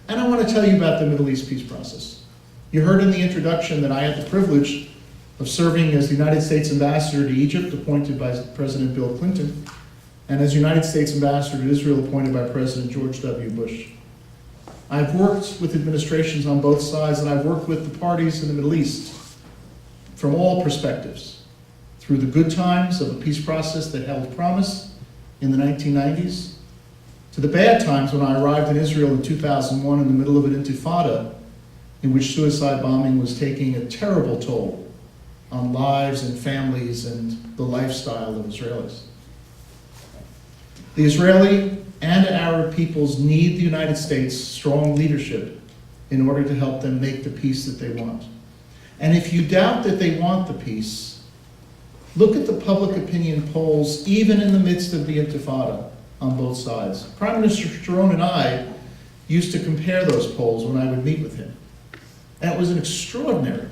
And I want to tell you about the Middle East peace process. You heard in the introduction that I had the privilege of serving as the United States Ambassador to Egypt, appointed by President Bill Clinton, and as United States Ambassador to Israel, appointed by President George W. Bush. I've worked with administrations on both sides, and I've worked with the parties in the Middle East from all perspectives, through the good times of a peace process that held promise in the 1990s, to the bad times when I arrived in Israel in 2001 in the middle of an intifada in which suicide bombing was taking a terrible toll on lives and families and the lifestyle of Israelis. The Israeli and Arab peoples need the United States' strong leadership in order to help them make the peace that they want. And if you doubt that they want the peace, look at the public opinion polls, even in the midst of the intifada on both sides. Prime Minister Sharon and I used to compare those polls when I would meet with him. And it was an extraordinary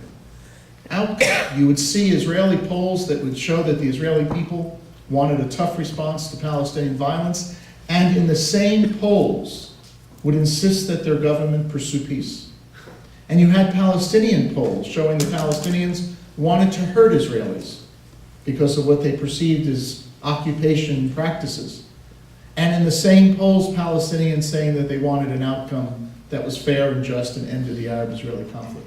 outcome. You would see Israeli polls that would show that the Israeli people wanted a tough response to Palestinian violence, and in the same polls would insist that their government pursue peace. And you had Palestinian polls showing the Palestinians wanted to hurt Israelis because of what they perceived as occupation practices. And in the same polls, Palestinians saying that they wanted an outcome that was fair and just and ended the Arab-Israeli conflict.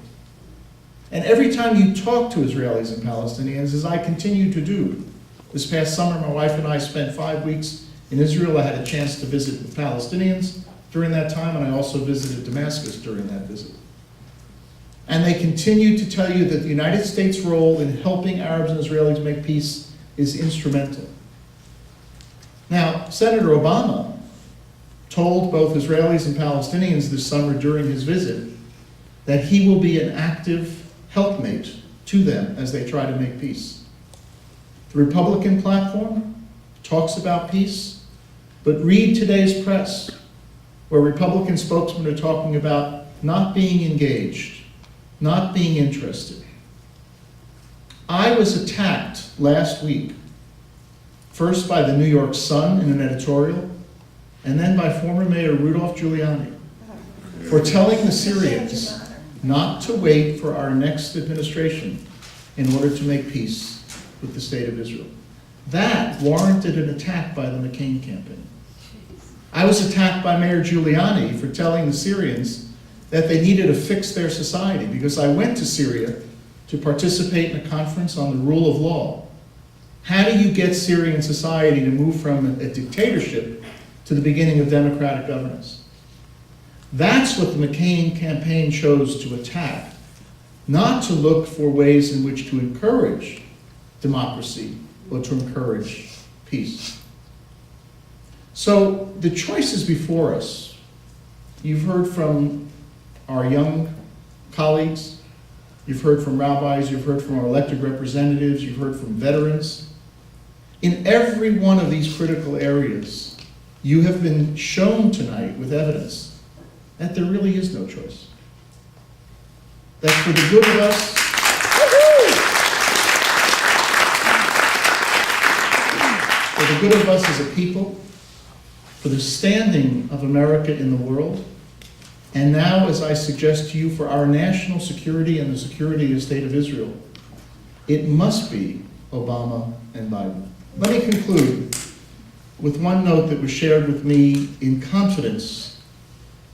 And every time you talk to Israelis and Palestinians, as I continue to do, this past summer, my wife and I spent 5 weeks in Israel. I had a chance to visit with Palestinians during that time, and I also visited Damascus during that visit. And they continue to tell you that the United States' role in helping Arabs and Israelis make peace is instrumental. Now, Senator Obama told both Israelis and Palestinians this summer during his visit that he will be an active helpmate to them as they try to make peace. The Republican platform talks about peace, but read today's press, where Republican spokesmen are talking about not being engaged, not being interested. I was attacked last week, first by the New York Sun in an editorial, and then by former Mayor Rudolph Giuliani, for telling the Syrians not to wait for our next administration in order to make peace with the state of Israel. That warranted an attack by the McCain campaign. I was attacked by Mayor Giuliani for telling the Syrians that they needed to fix their society, because I went to Syria to participate in a conference on the rule of law. How do you get Syrian society to move from a dictatorship to the beginning of democratic governance? That's what the McCain campaign chose to attack, not to look for ways in which to encourage democracy or to encourage peace. So the choice is before us. You've heard from our young colleagues, you've heard from rabbis, you've heard from our elected representatives, you've heard from veterans. In every one of these critical areas, you have been shown tonight with evidence that there really is no choice. That for the good of us, for the good of us as a people, for the standing of America in the world, and now, as I suggest to you, for our national security and the security of the state of Israel, it must be Obama and Biden. Let me conclude with one note that was shared with me in confidence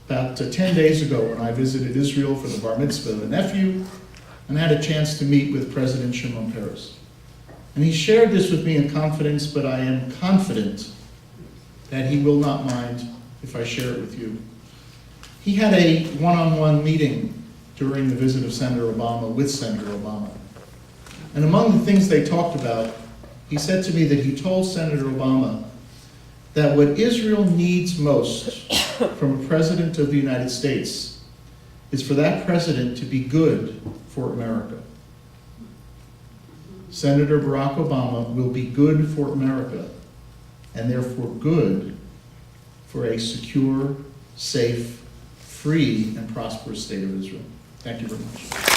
about 10 days ago when I visited Israel for the bar mitzvah of a nephew and had a chance to meet with President Shimon Peres. And he shared this with me in confidence, but I am confident that he will not mind if I share it with you. He had a one-on-one meeting during the visit of Senator Obama with Senator Obama. And among the things they talked about, he said to me that he told Senator Obama that what Israel needs most from a president of the United States is for that president to be good for America. Senator Barack Obama will be good for America, and therefore good for a secure, safe, free, and prosperous state of Israel. Thank you very much.